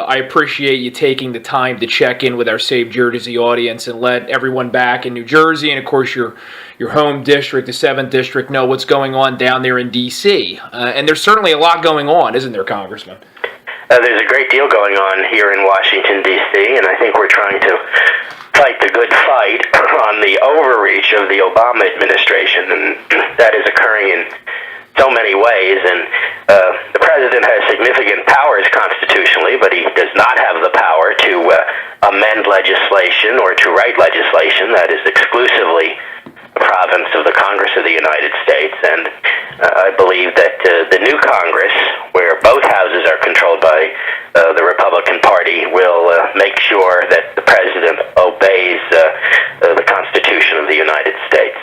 I appreciate you taking the time to check in with our Save Jersey audience and let everyone back in New Jersey and, of course, your home district, the 7th District, know what's going on down there in D.C. And there's certainly a lot going on, isn't there, Congressman? There's a great deal going on here in Washington, D.C., and I think we're trying to fight the good fight on the overreach of the Obama administration, and that is occurring in so many ways. And the president has significant powers constitutionally, but he does not have the power to amend legislation or to write legislation. That is exclusively the province of the Congress of the United States. And I believe that the new Congress, where both houses are controlled by the Republican Party, will make sure that the president obeys the Constitution of the United States.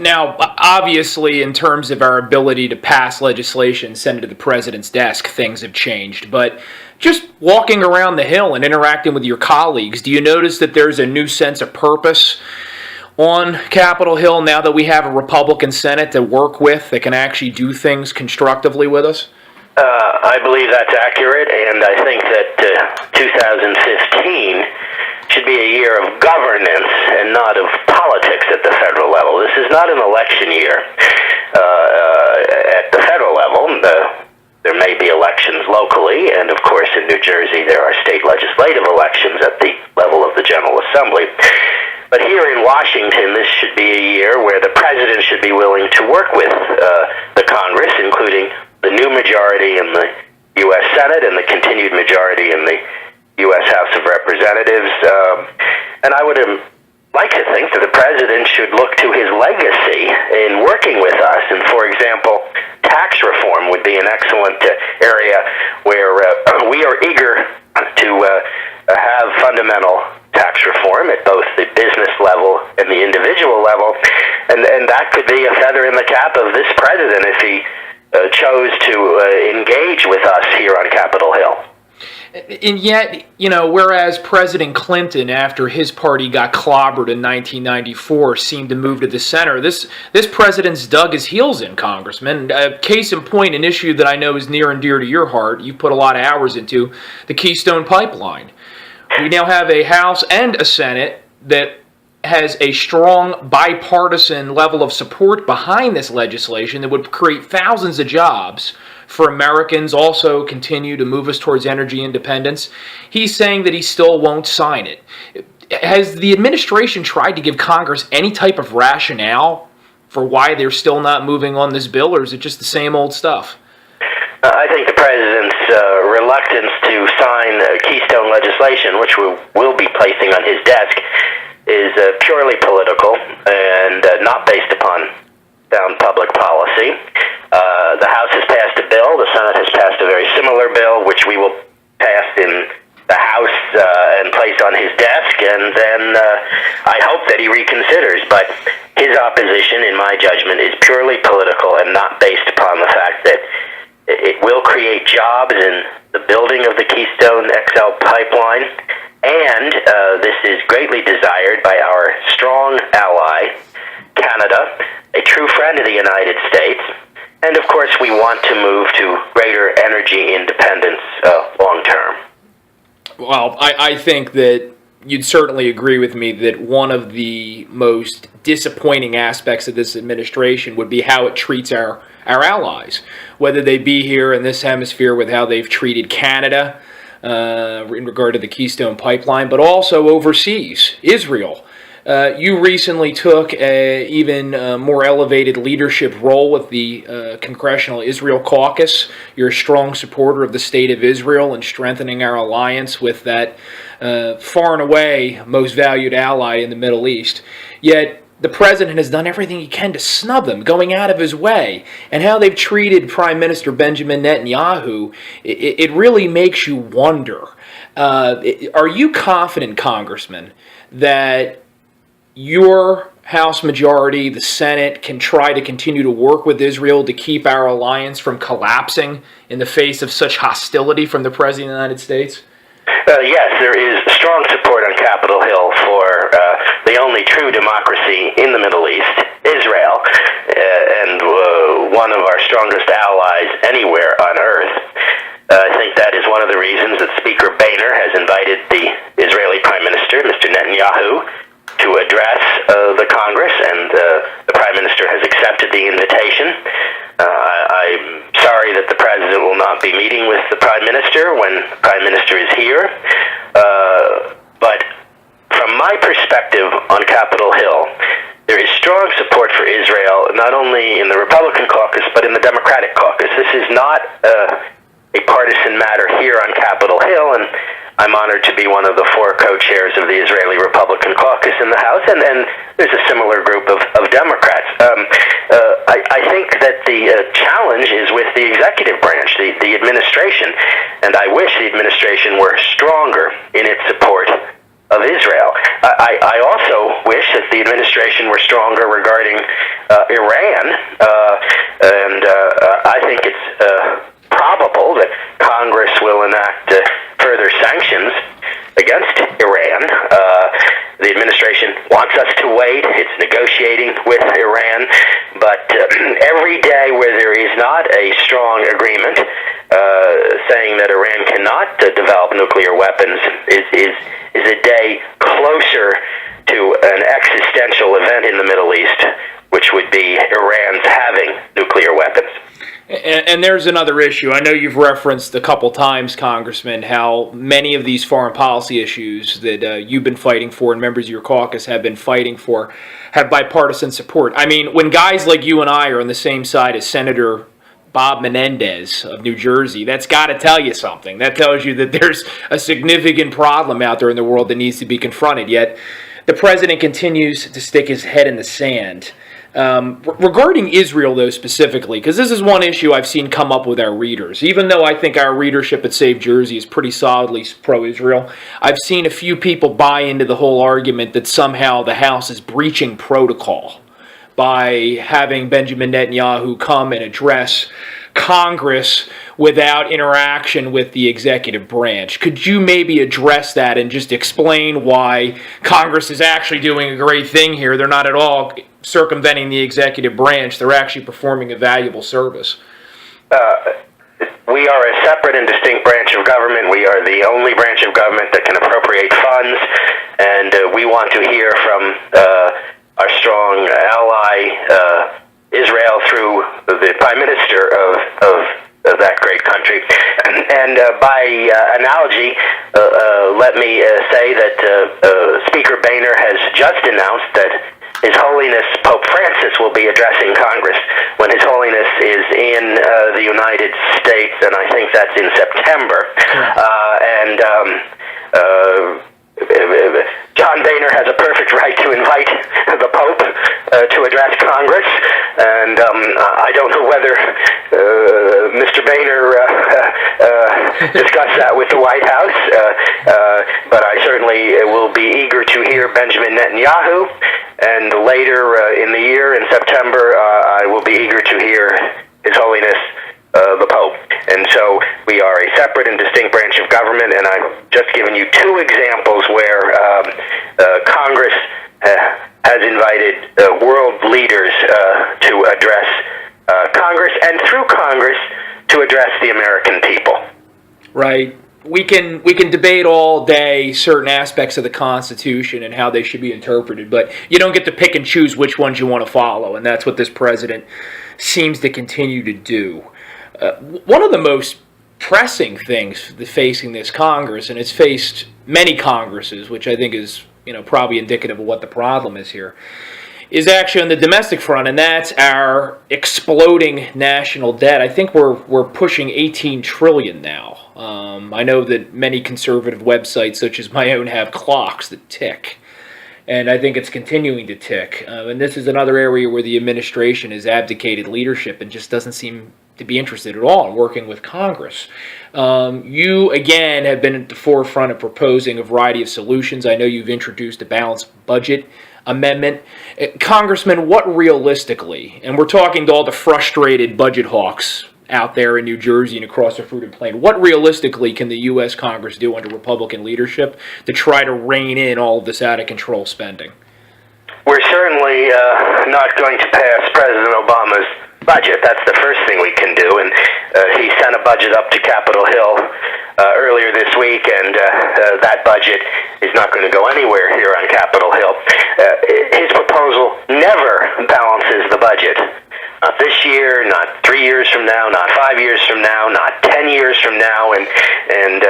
Now, obviously, in terms of our ability to pass legislation, send it to the president's desk, things have changed. But just walking around the Hill and interacting with your colleagues, do you notice that there's a new sense of purpose on Capitol Hill now that we have a Republican Senate to work with that can actually do things constructively with us? I believe that's accurate, and I think that 2015 should be a year of governance and not of politics at the federal level. This is not an election year at the federal level. There may be elections locally, and of course in New Jersey there are state legislative elections at the level of the General Assembly. But here in Washington, this should be a year where the president should be willing to work with the Congress, including the new majority in the U.S. Senate and the continued majority in the U.S. House of Representatives. And I would like to think that the president should look to his legacy in working with us. And, for example, tax reform would be an excellent area where we are eager to have fundamental tax reform at both the business level and the individual level. And that could be a feather in the cap of this president if he chose to engage with us here on Capitol Hill. And yet, whereas President Clinton, after his party got clobbered in 1994, seemed to move to the center, this president's dug his heels in, Congressman. Case in point, an issue that I know is near and dear to your heart, you've put a lot of hours into, the Keystone Pipeline. We now have a House and a Senate that has a strong bipartisan level of support behind this legislation that would create thousands of jobs for Americans, also continue to move us towards energy independence. He's saying that he still won't sign it. Has the administration tried to give Congress any type of rationale for why they're still not moving on this bill, or is it just the same old stuff? I think the president's reluctance to sign Keystone legislation, which we will be placing on his desk, is purely political and not based upon sound public policy. The House has passed a bill. The Senate has passed a very similar bill, which we will pass in the House and place on his desk, and then I hope that he reconsiders. But his opposition, in my judgment, is purely political and not based upon the fact that it will create jobs in the building of the Keystone XL pipeline, and this is greatly desired by our strong ally, Canada, a true friend of the United States. And, of course, we want to move to greater energy independence long term. Well, I think that you'd certainly agree with me that one of the most disappointing aspects of this administration would be how it treats our allies, whether they be here in this hemisphere with how they've treated Canada in regard to the Keystone Pipeline, but also overseas, Israel. You recently took an even more elevated leadership role with the Congressional Israel Caucus. You're a strong supporter of the State of Israel and strengthening our alliance with that far and away most valued ally in the Middle East. Yet the president has done everything he can to snub them, going out of his way. And how they've treated Prime Minister Benjamin Netanyahu, it really makes you wonder. Are you confident, Congressman, that your House majority, the Senate, can try to continue to work with Israel to keep our alliance from collapsing in the face of such hostility from the President of the United States? Yes, there is strong support on Capitol Hill for the only true democracy in the Middle East, Israel, and one of our strongest allies anywhere on earth. I think that is one of the reasons that Speaker accepted the invitation. I'm sorry that the president will not be meeting with the prime minister when the prime minister is here. But from my perspective on Capitol Hill, there is strong support for Israel, not only in the Republican caucus, but in the Democratic caucus. This is not a partisan matter here on Capitol Hill, and I'm honored to be one of the 4 co-chairs of the Israeli Republican caucus in the House, and there's a similar group of Democrats. I think that the challenge is with the executive branch, the administration, and I wish the administration were stronger in its support of Israel. I also wish that the administration were stronger regarding Iran, and I think it's probable that Congress will enact further sanctions against Iran. The administration wants us to wait. It's negotiating with Iran, but every day where there is not a strong agreement saying that Iran cannot develop nuclear weapons is a day closer to an existential event in the Middle East, which would be Iran's having nuclear weapons. And there's another issue. I know you've referenced a couple times, Congressman, how many of these foreign policy issues that you've been fighting for and members of your caucus have been fighting for have bipartisan support. I mean, when guys like you and I are on the same side as Senator Bob Menendez of New Jersey, that's got to tell you something. That tells you that there's a significant problem out there in the world that needs to be confronted. Yet the president continues to stick his head in the sand. Regarding Israel, though, specifically, because this is one issue I've seen come up with our readers. Even though I think our readership at Save Jersey is pretty solidly pro-Israel, I've seen a few people buy into the whole argument that somehow the House is breaching protocol by having Benjamin Netanyahu come and address Congress without interaction with the executive branch. Could you maybe address that and just explain why Congress is actually doing a great thing here? They're not at all circumventing the executive branch. They're actually performing a valuable service. We are a separate and distinct branch of government. We are the only branch of government that can appropriate funds, and we want to hear from our strong ally, Israel, through the Prime Minister of that great country. And by analogy, let me say that Speaker Boehner has just announced that His Holiness Pope Francis will be addressing Congress when His Holiness is in the United States, and I think that's in September. John Boehner has a perfect right to invite the Pope to address Congress, and I don't know whether Mr. Boehner discussed that with the White House, but I certainly will be eager to hear Benjamin Netanyahu, and later in the year, in September, I will be eager to hear His Holiness the Pope. And so we are a separate and distinct branch of government, and I've just given you 2 examples where Congress has invited world leaders to address Congress, and through Congress to address the American people. Right. We can debate all day certain aspects of the Constitution and how they should be interpreted, but you don't get to pick and choose which ones you want to follow, and that's what this president seems to continue to do. One of the most pressing things facing this Congress, and it's faced many Congresses, which I think is probably indicative of what the problem is here, is actually on the domestic front, and that's our exploding national debt. I think we're pushing $18 trillion now. I know that many conservative websites, such as my own, have clocks that tick. And I think it's continuing to tick. And this is another area where the administration has abdicated leadership and just doesn't seem to be interested at all in working with Congress. You, again, have been at the forefront of proposing a variety of solutions. I know you've introduced a balanced budget amendment. Congressman, what realistically, and we're talking to all the frustrated budget hawks out there in New Jersey and across the Fruited Plain, what realistically can the U.S. Congress do under Republican leadership to try to rein in all of this out-of-control spending? We're certainly not going to pass President Obama's budget. That's the first thing we can do, and he sent a budget up to Capitol Hill earlier this week, and that budget is not going to go anywhere here on Capitol Hill. His proposal never balances the budget. Not this year, not 3 years from now, not 5 years from now, not 10 years from now. And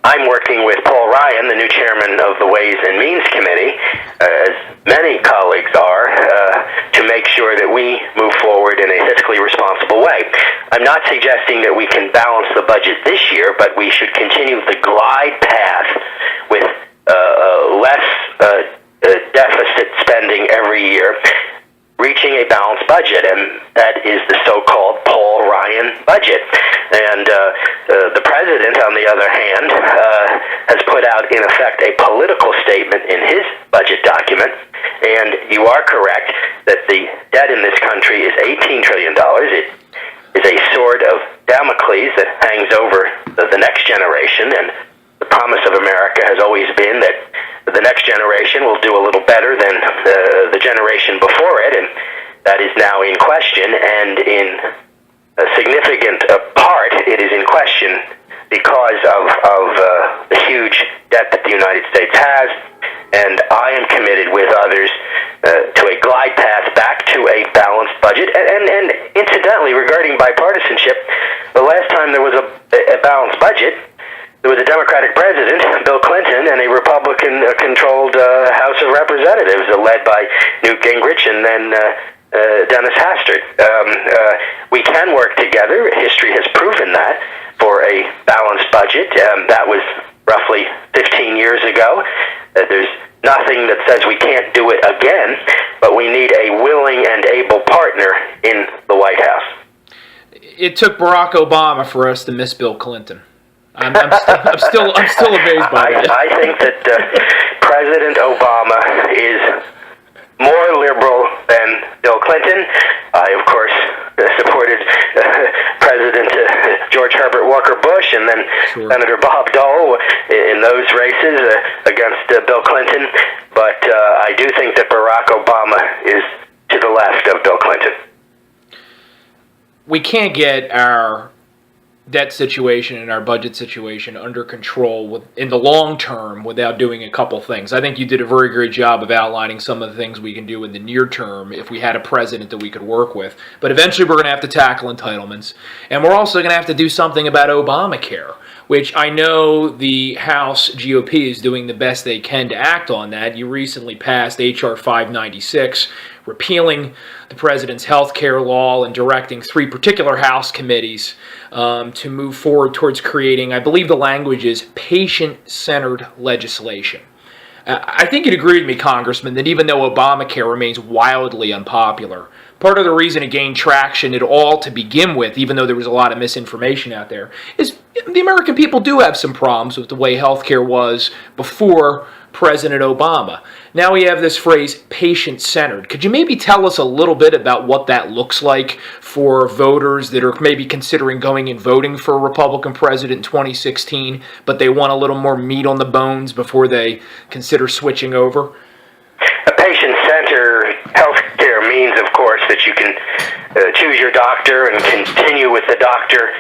I'm working with Paul Ryan, the new chairman of the Ways and Means Committee, as many colleagues are, to make sure that we move forward in a fiscally responsible way. I'm not suggesting that we can balance the budget this year, but we should continue the glide path with less deficit spending every year, reaching a balanced budget, and that is the so-called Paul Ryan budget. And the president, on the other hand, has put out, in effect, a political statement in his budget document. And you are correct that the debt in this country is $18 trillion. It is a sword of Damocles that hangs over the next generation, and the promise of America has always been that the next generation will do a little better than the generation before it, and that is now in question, and in a significant part, it is in question because of the huge debt that the United States has, and I am committed with others to a glide path back to a balanced budget. And incidentally, regarding bipartisanship, the last time there was a balanced budget, there was a Democratic president, Bill Clinton, and a Republican-controlled House of Representatives led by Newt Gingrich and then Dennis Hastert. We can work together. History has proven that for a balanced budget. That was roughly 15 years ago. There's nothing that says we can't do it again, but we need a willing and able partner in the White House. It took Barack Obama for us to miss Bill Clinton. I'm still amazed by that. I think that President Obama is more liberal than Bill Clinton. I, of course, supported President George Herbert Walker Bush and then Senator Bob Dole in those races against Bill Clinton. But I do think that Barack Obama is to the left of Bill Clinton. We can't get our debt situation and our budget situation under control in the long term without doing a couple things. I think you did a very great job of outlining some of the things we can do in the near term if we had a president that we could work with. But eventually we're going to have to tackle entitlements. And we're also going to have to do something about Obamacare, which I know the House GOP is doing the best they can to act on that. You recently passed H.R. 596, repealing the president's health care law and directing 3 particular House committees to move forward towards creating, I believe the language is patient-centered legislation. I think you'd agree with me, Congressman, that even though Obamacare remains wildly unpopular, part of the reason it gained traction at all to begin with, even though there was a lot of misinformation out there, is the American people do have some problems with the way healthcare was before President Obama. Now we have this phrase, patient-centered. Could you maybe tell us a little bit about what that looks like for voters that are maybe considering going and voting for a Republican president in 2016, but they want a little more meat on the bones before they consider switching over? A patient-centered healthcare means, of course, that you can choose your doctor and continue with the doctor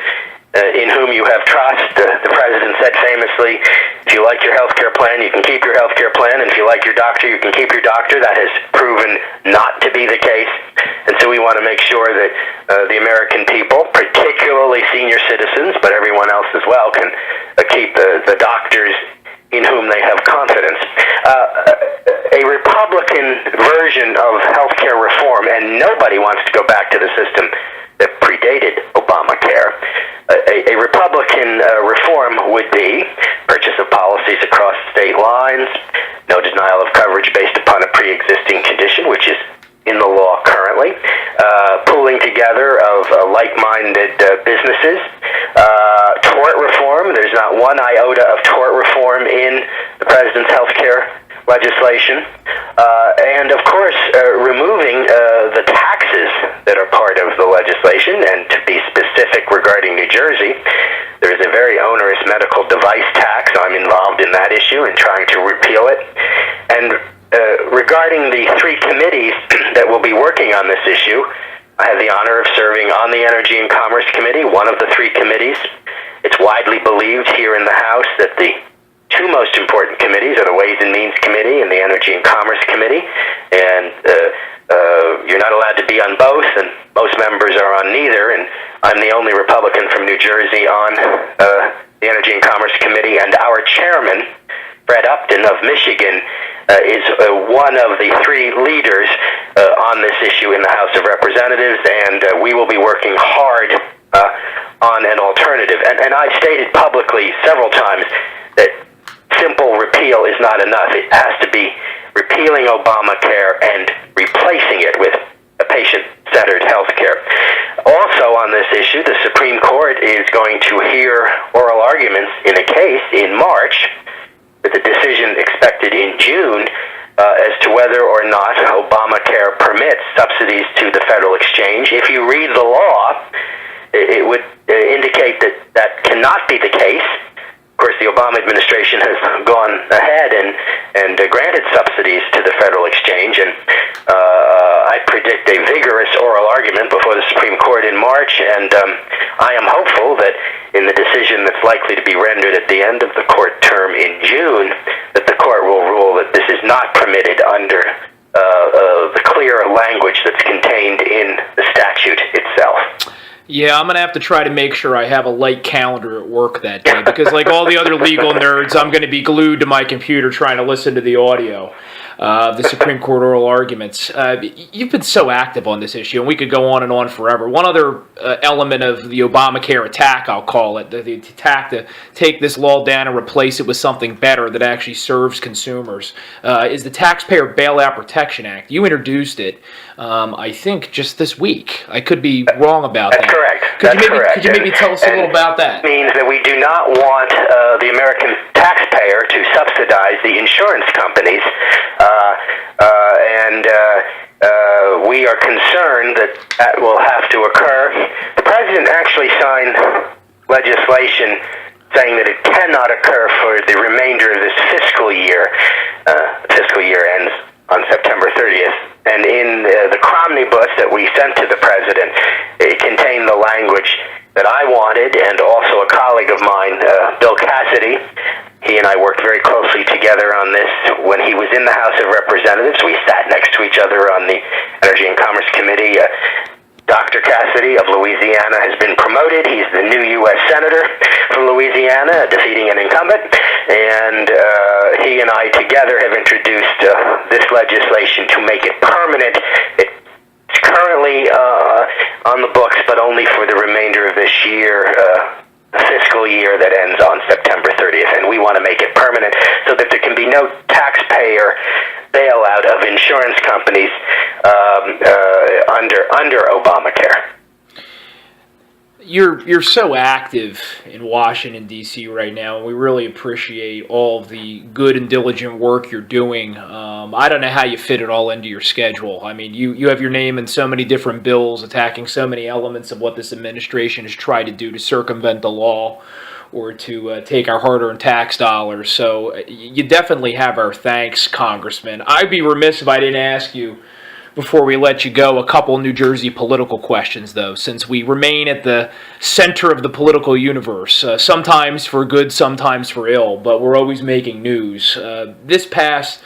in whom you have trust. The president said famously, if you like your health care plan, you can keep your health care plan, and if you like your doctor, you can keep your doctor. That has proven not to be the case, and so we want to make sure that the American people, particularly senior citizens, but everyone else as well, can keep the doctors in whom they have confidence. A Republican version of healthcare reform, and nobody wants to go back to the system that predated Obamacare. A Republican reform would be purchase of policies across state lines, no denial of coverage based upon a pre-existing condition, which is in the law currently, pooling together of like-minded businesses, tort reform. There's not one iota of tort reform in the president's health care legislation, and of course removing the taxes that are part of the legislation. And to be specific regarding New Jersey, there is a very onerous medical device tax. I'm involved in that issue and trying to repeal it. And regarding the 3 committees that will be working on this issue, I have the honor of serving on the Energy and Commerce Committee, one of the 3 committees. It's widely believed here in the House that the 2 most important committees are the Ways and Means Committee and the Energy and Commerce Committee, and you're not allowed to be on both, and most members are on neither, and I'm the only Republican from New Jersey on the Energy and Commerce Committee, and our chairman, Fred Upton of Michigan, is one of the three leaders on this issue in the House of Representatives, and we will be working hard on an alternative. And I've stated publicly several times that simple repeal is not enough. It has to be repealing Obamacare and replacing it with a patient-centered health care. Also on this issue, the Supreme Court is going to hear oral arguments in a case in March, with a decision expected in June, as to whether or not Obamacare permits subsidies to the federal exchange. If you read the law, it would indicate that that cannot be the case. Of course, the Obama administration has gone ahead and granted subsidies to the federal exchange, and I predict a vigorous oral argument before the Supreme Court in March, and I am hopeful that in the decision that's likely to be rendered at the end of the court term in June, that the court will rule that this is not permitted under the clear language that's contained in the statute itself. Yeah, I'm going to have to try to make sure I have a light calendar at work that day, because like all the other legal nerds, I'm going to be glued to my computer trying to listen to the audio, the Supreme Court oral arguments. You've been so active on this issue, and we could go on and on forever. One other element of the Obamacare attack, I'll call it, the attack to take this law down and replace it with something better that actually serves consumers, is the Taxpayer Bailout Protection Act. You introduced it, I think, just this week. I could be wrong about that. Correct. Could you maybe tell us a little about that? It means that we do not want the American taxpayer to subsidize the insurance companies, and we are concerned that that will have to occur. The president actually signed legislation saying that it cannot occur for the remainder of this fiscal year. The fiscal year ends on September 30th. And in the omnibus that we sent to the president, it contained the language that I wanted, and also a colleague of mine, Bill Cassidy. He and I worked very closely together on this when he was in the House of Representatives. We sat next to each other on the Energy and Commerce Committee. Dr. Cassidy of Louisiana has been promoted. He's the new U.S. Senator from Louisiana, defeating an incumbent. And he and I together have introduced this legislation to make it permanent. It's currently on the books, but only for the remainder of this year, the fiscal year that ends on September 30th. And we want to make it permanent so that there can be no taxpayer bailout of insurance companies under Obamacare. You're so active in Washington, D.C. right now, and we really appreciate all of the good and diligent work you're doing. I don't know how you fit it all into your schedule. I mean, you have your name in so many different bills attacking so many elements of what this administration has tried to do to circumvent the law or to take our hard-earned tax dollars. So you definitely have our thanks, Congressman. I'd be remiss if I didn't ask you, before we let you go, a couple New Jersey political questions, though, since we remain at the center of the political universe, sometimes for good, sometimes for ill, but we're always making news. This past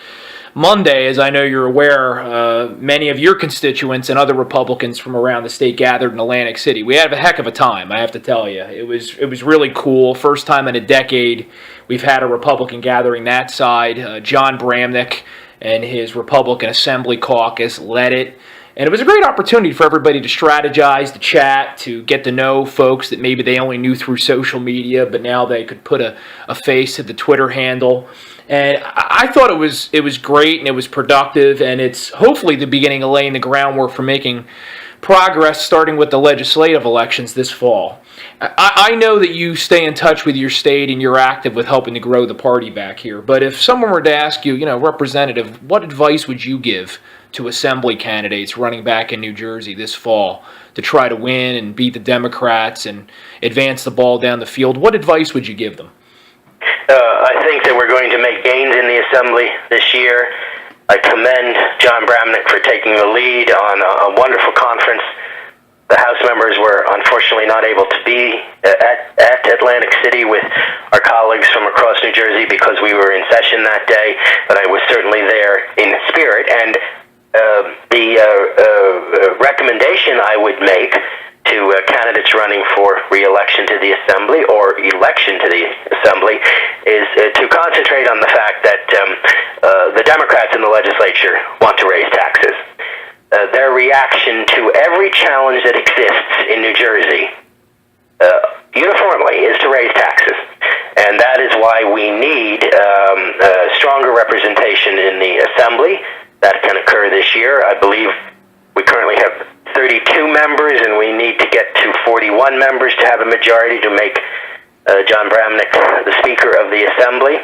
Monday, as I know you're aware, many of your constituents and other Republicans from around the state gathered in Atlantic City. We had a heck of a time, I have to tell you. It was really cool. First time in a decade we've had a Republican gathering that side. John Bramnick and his Republican Assembly Caucus led it. And it was a great opportunity for everybody to strategize, to chat, to get to know folks that maybe they only knew through social media, but now they could put a face to the Twitter handle. And I thought it was great and it was productive, and it's hopefully the beginning of laying the groundwork for making progress, starting with the legislative elections this fall. I know that you stay in touch with your state and you're active with helping to grow the party back here, but if someone were to ask you, Representative, what advice would you give to assembly candidates running back in New Jersey this fall to try to win and beat the Democrats and advance the ball down the field? What advice would you give them? I think that we're going to make gains in the Assembly this year. I commend John Bramnick for taking the lead on a wonderful conference. The House members were unfortunately not able to be at Atlantic City with our colleagues from across New Jersey because we were in session that day, but I was certainly there in spirit. And The recommendation I would make to candidates running for re-election to the Assembly or election to the Assembly is to concentrate on the fact that the Democrats in the legislature want to raise taxes. Their reaction to every challenge that exists in New Jersey uniformly is to raise taxes. And that is why we need stronger representation in the Assembly. That can occur this year. I believe we currently have 32 members, and we need to get to 41 members to have a majority to make John Bramnick the Speaker of the Assembly.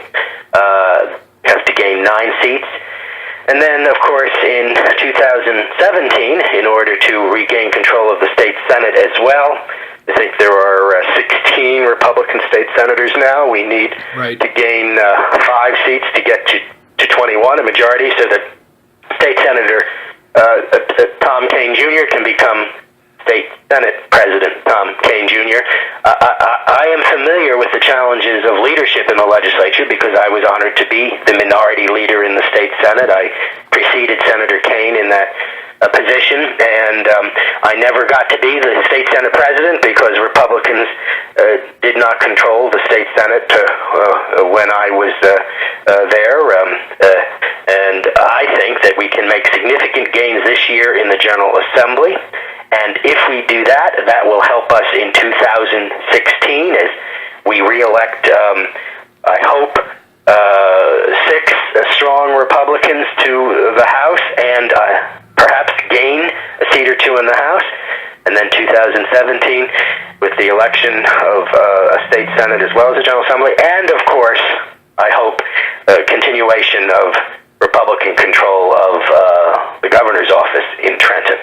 Have to gain 9 seats. And then, of course, in 2017, in order to regain control of the state Senate as well, I think there are 16 Republican state senators now. We need to gain 5 seats to get to 21, a majority, so that State Senator Tom Kean Jr. can become State Senate President Tom Kean Jr. I am familiar with the challenges of leadership in the legislature because I was honored to be the minority leader in the State Senate. I preceded Senator Kean in that position, and I never got to be the State Senate President because Republicans did not control the State Senate when I was there. And I think that we can make significant gains this year in the General Assembly. And if we do that, that will help us in 2016 as we reelect, I hope, 6 strong Republicans to the House and perhaps gain a seat or 2 in the House. And then 2017 with the election of a state Senate as well as a General Assembly. And, of course, I hope a continuation of Republican control of the governor's office in Trenton.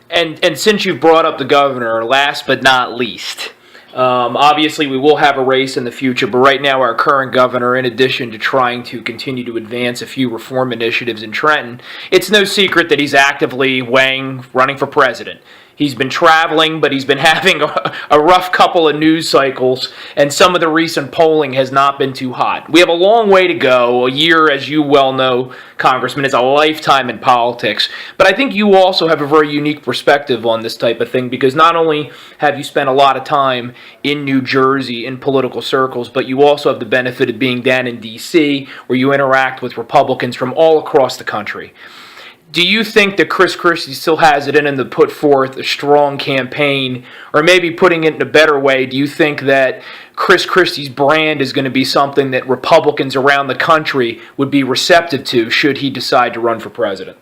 And since you brought up the governor, last but not least, obviously we will have a race in the future, but right now our current governor, in addition to trying to continue to advance a few reform initiatives in Trenton, it's no secret that he's actively weighing running for president. He's been traveling, but he's been having a rough couple of news cycles, and some of the recent polling has not been too hot. We have a long way to go. A year, as you well know, Congressman, is a lifetime in politics. But I think you also have a very unique perspective on this type of thing, because not only have you spent a lot of time in New Jersey in political circles, but you also have the benefit of being down in D.C., where you interact with Republicans from all across the country. Do you think that Chris Christie still has it in him to put forth a strong campaign, or maybe putting it in a better way, do you think that Chris Christie's brand is going to be something that Republicans around the country would be receptive to should he decide to run for president?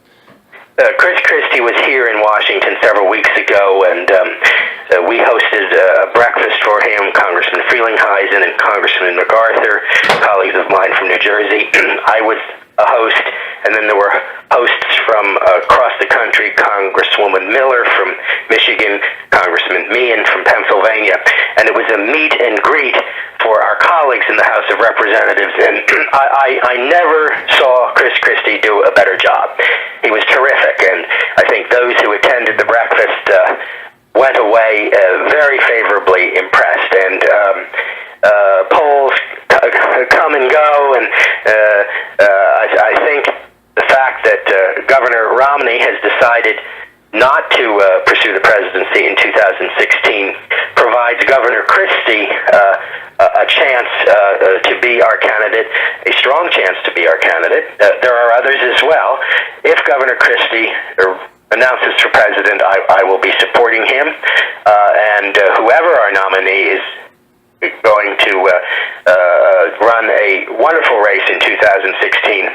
Chris Christie was here in Washington several weeks ago, and we hosted a breakfast for him, Congressman Frelinghuysen and Congressman MacArthur, colleagues of mine from New Jersey. I was a host, and then there were hosts from across the country, Congresswoman Miller from Michigan, Congressman Meehan from Pennsylvania, and it was a meet and greet for our colleagues in the House of Representatives, and I never saw Chris Christie do a better job. He was terrific, and I think those who attended the breakfast went away very favorably impressed, and polls come and go, and I think the fact that Governor Romney has decided not to pursue the presidency in 2016 provides Governor Christie a chance to be our candidate, a strong chance to be our candidate. There are others as well. If Governor Christie announces for president, I will be supporting him, and whoever our nominee is going to run a wonderful race in 2016.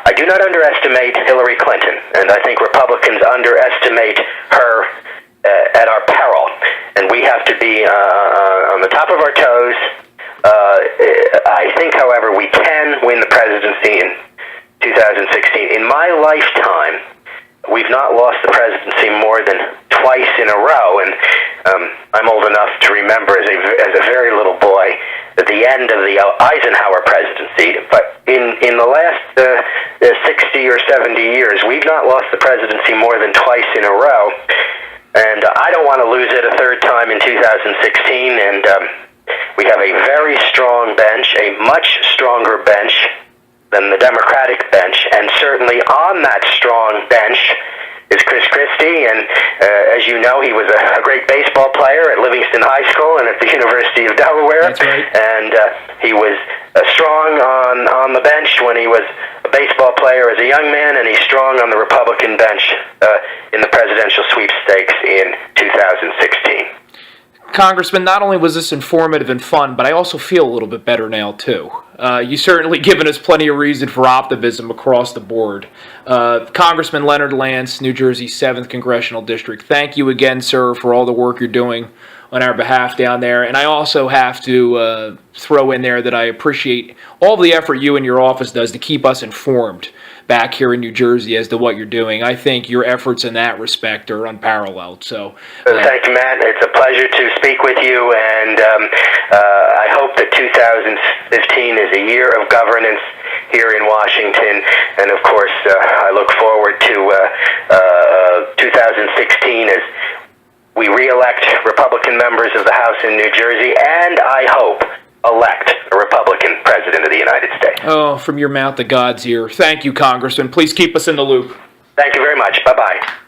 I do not underestimate Hillary Clinton, and I think Republicans underestimate her at our peril, and we have to be on the top of our toes. I think, however, we can win the presidency in 2016. In my lifetime, we've not lost the presidency more than twice in a row, and I'm old enough to remember as a very little boy at the end of the Eisenhower presidency. But in the last 60 or 70 years, we've not lost the presidency more than twice in a row, and I don't want to lose it a third time in 2016. And we have a very strong bench, a much stronger bench than the Democratic bench, and certainly on that strong Christie, and as you know, he was a great baseball player at Livingston High School and at the University of Delaware. That's right. And he was strong on the bench when he was a baseball player as a young man, and he's strong on the Republican bench in the presidential sweepstakes in 2016. Congressman, not only was this informative and fun, but I also feel a little bit better now, too. You certainly given us plenty of reason for optimism across the board. Congressman Leonard Lance, New Jersey's 7th Congressional District, thank you again, sir, for all the work you're doing on our behalf down there. And I also have to throw in there that I appreciate all the effort you and your office does to keep us informed back here in New Jersey as to what you're doing. I think your efforts in that respect are unparalleled. So, thank you, Matt. It's a pleasure to speak with you, and I hope that 2015 is a year of governance here in Washington, and of course, I look forward to 2016 as we re-elect Republican members of the House in New Jersey, and I hope elect a Republican president of the United States. Oh, from your mouth to God's ear. Thank you, Congressman. Please keep us in the loop. Thank you very much. Bye-bye.